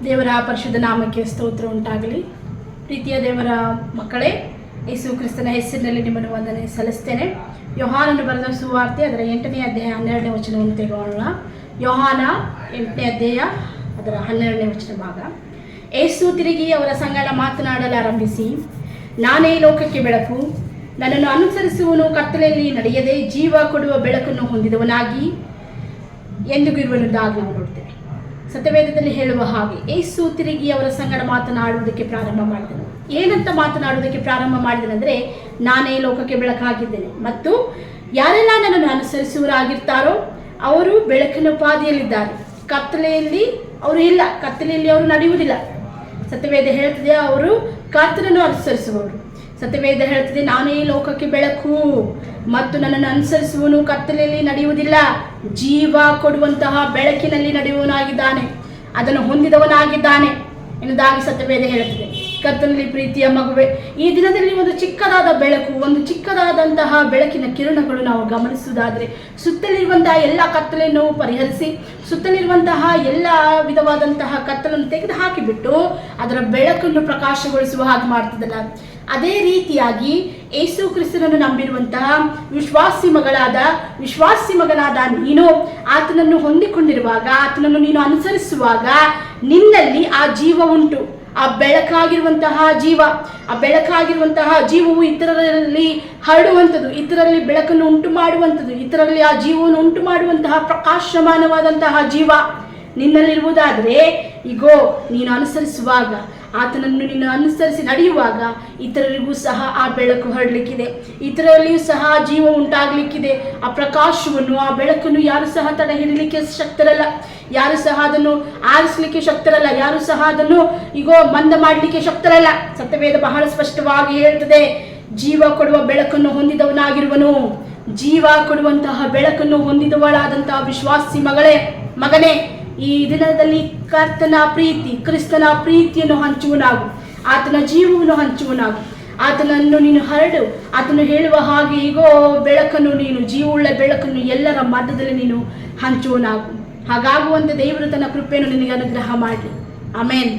ದೇವರ ಪರಿಶುದ್ಧ ನಾಮಕ್ಕೆ ಸ್ತೋತ್ರ ಉಂಟಾಗಲಿ. ಪ್ರೀತಿಯ ದೇವರ ಮಕ್ಕಳೇ, ಯೇಸು ಕ್ರಿಸ್ತನ ಹೆಸರಿನಲ್ಲಿ ನಿಮ್ಮನ್ನು ವಂದನೆ ಸಲ್ಲಿಸ್ತೇನೆ. ಯೋಹಾನನು ಬರೆದ ಸುವಾರ್ತೆ ಅದರ 8ನೇ ಅಧ್ಯಾಯ 12ನೇ ವಚನವನ್ನು ತೆಗೆದುಕೊಳ್ಳೋಣ. ಯೋಹಾನ 8ನೇ ಅಧ್ಯಾಯ ಅದರ 12ನೇ ವಚನ ಭಾಗ. ಯೇಸು ತಿರುಗಿ ಅವರ ಸಂಗಡ ಮಾತನಾಡಲಾರಂಭಿಸಿ, ನಾನೇ ಲೋಕಕ್ಕೆ ಬೆಳಕು, ನನ್ನನ್ನು ಅನುಸರಿಸುವನು ಕತ್ತಲೆಯಲ್ಲಿ ನಡೆಯದೆ ಜೀವ ಕೊಡುವ ಬೆಳಕನ್ನು ಹೊಂದಿದವನಾಗಿ ಎಂದಿಗೂ ಇರುವನುದಾಗಿ ನಾವು ನೋಡ್ತೇವೆ. ಸತ್ಯವೇದದಲ್ಲಿ ಹೇಳುವ ಹಾಗೆ ಯೇಸು ತಿರುಗಿ ಅವರ ಸಂಗಡ ಮಾತನಾಡುವುದಕ್ಕೆ ಪ್ರಾರಂಭ ಮಾಡಿದನು. ಏನಂತ ಮಾತನಾಡುವುದಕ್ಕೆ ಪ್ರಾರಂಭ ಮಾಡಿದನೆಂದರೆ, ನಾನೇ ಲೋಕಕ್ಕೆ ಬೆಳಕಾಗಿದ್ದೇನೆ ಮತ್ತು ಯಾರೆಲ್ಲ ನನ್ನನ್ನು ಅನುಸರಿಸುವರಾಗಿರ್ತಾರೋ ಅವರು ಬೆಳಕಿನ ಉಪಾಧಿಯಲ್ಲಿದ್ದಾರೆ. ಕತ್ತಲೆಯಲ್ಲಿ ಅವರು ಇಲ್ಲ, ಕತ್ತಲೆಯಲ್ಲಿ ಅವರು ನಡೆಯುವುದಿಲ್ಲ. ಸತ್ಯವೇದ ಹೇಳ್ತದೆ ಅವರು ಕರ್ತನನ್ನು ಅನುಸರಿಸುವವರು. ಸತ್ಯವೇದ ಹೇಳ್ತದೆ, ನಾನೇ ಲೋಕಕ್ಕೆ ಬೆಳಕು ಮತ್ತು ನನ್ನನ್ನು ಅನುಸರಿಸುವನು ಕತ್ತಲೆಯಲ್ಲಿ ನಡೆಯುವುದಿಲ್ಲ, ಜೀವ ಕೊಡುವಂತಹ ಬೆಳಕಿನಲ್ಲಿ ನಡೆಯುವವನಾಗಿದ್ದಾನೆ, ಅದನ್ನು ಹೊಂದಿದವನಾಗಿದ್ದಾನೆ ಎನ್ನುವುದಾಗಿ ಸತ್ಯವೇದ ಹೇಳುತ್ತದೆ. ಕರ್ತನಲ್ಲಿ ಪ್ರೀತಿಯ ಮಗುವೆ, ಈ ದಿನದಲ್ಲಿ ಒಂದು ಚಿಕ್ಕದಾದ ಬೆಳಕು, ಒಂದು ಚಿಕ್ಕದಾದಂತಹ ಬೆಳಕಿನ ಕಿರಣಗಳು ನಾವು ಗಮನಿಸುವುದಾದರೆ, ಸುತ್ತಲಿರುವಂತಹ ಎಲ್ಲ ಕತ್ತಲೆಯನ್ನು ಪರಿಹರಿಸಿ, ಸುತ್ತಲಿರುವಂತಹ ಎಲ್ಲ ವಿಧವಾದಂತಹ ಕತ್ತಲನ್ನು ತೆಗೆದು ಹಾಕಿಬಿಟ್ಟು ಅದರ ಬೆಳಕನ್ನು ಪ್ರಕಾಶಗೊಳಿಸುವ ಹಾಗೆ ಮಾಡ್ತದಲ್ಲ, ಅದೇ ರೀತಿಯಾಗಿ ಯೇಸು ಕ್ರಿಸ್ತನನ್ನು ನಂಬಿರುವಂತಹ ವಿಶ್ವಾಸಿ ಮಗನಾದ ನೀನು ಆತನನ್ನು ಹೊಂದಿಕೊಂಡಿರುವಾಗ, ಆತನನ್ನು ನೀನು ಅನುಸರಿಸುವಾಗ ನಿನ್ನಲ್ಲಿ ಆ ಜೀವ ಉಂಟು. ಆ ಬೆಳಕಾಗಿರುವಂತಹ ಜೀವವು ಇತರರಲ್ಲಿ ಹರಡುವಂಥದ್ದು, ಇತರರಲ್ಲಿ ಬೆಳಕನ್ನು ಉಂಟು ಮಾಡುವಂಥದ್ದು, ಇತರರಲ್ಲಿ ಆ ಜೀವವನ್ನು ಉಂಟು ಮಾಡುವಂತಹ ಪ್ರಕಾಶಮಾನವಾದಂತಹ ಜೀವ ನಿನ್ನಲ್ಲಿರುವುದಾದರೆ, ಈಗೋ ನೀನು ಅನುಸರಿಸುವಾಗ, ಆತನನ್ನು ನೀನು ಅನುಸರಿಸಿ ನಡೆಯುವಾಗ ಇತರರಿಗೂ ಸಹ ಆ ಬೆಳಕು ಹರಡಲಿಕ್ಕಿದೆ, ಇತರರಲ್ಲಿಯೂ ಸಹ ಜೀವ ಉಂಟಾಗಲಿಕ್ಕಿದೆ. ಆ ಪ್ರಕಾಶವನ್ನು, ಆ ಬೆಳಕನ್ನು ಯಾರು ಸಹ ತಡೆ ಹಿಡಲಿಕ್ಕೆ ಶಕ್ತರಲ್ಲ, ಯಾರು ಸಹ ಅದನ್ನು ಆರಿಸಲಿಕ್ಕೆ ಶಕ್ತರಲ್ಲ, ಯಾರು ಸಹ ಅದನ್ನು ಮಂದ ಮಾಡಲಿಕ್ಕೆ ಶಕ್ತರಲ್ಲ. ಸತ್ಯವೇದ ಬಹಳ ಸ್ಪಷ್ಟವಾಗಿ ಹೇಳ್ತದೆ, ಜೀವ ಕೊಡುವ ಬೆಳಕನ್ನು ಹೊಂದಿದವನಾಗಿರುವನು. ಜೀವ ಕೊಡುವಂತಹ ಬೆಳಕನ್ನು ಹೊಂದಿದವಳಾದಂತಹ ವಿಶ್ವಾಸಿ ಮಗನೇ, ಈ ದಿನದಲ್ಲಿ ಕ್ರಿಸ್ತನ ಪ್ರೀತಿಯನ್ನು ಹಂಚುವನಾಗು, ಆತನ ಜೀವವನ್ನು ಹಂಚುವನಾಗು, ಆತನನ್ನು ನೀನು ಹರಡು. ಆತನು ಹೇಳುವ ಹಾಗೆ ಬೆಳಕನ್ನು ನೀನು, ಜೀವವುಳ್ಳ ಬೆಳಕನ್ನು ಎಲ್ಲರ ಮಧ್ಯದಲ್ಲಿ ನೀನು ಹಂಚುವನಾಗು. ಹಾಗಾಗುವಂತೆ ದೇವರು ತನ್ನ ಕೃಪೆಯನ್ನು ನಿನಗೆ ಅನುಗ್ರಹ ಮಾಡಲಿ. ಆಮೇನ್.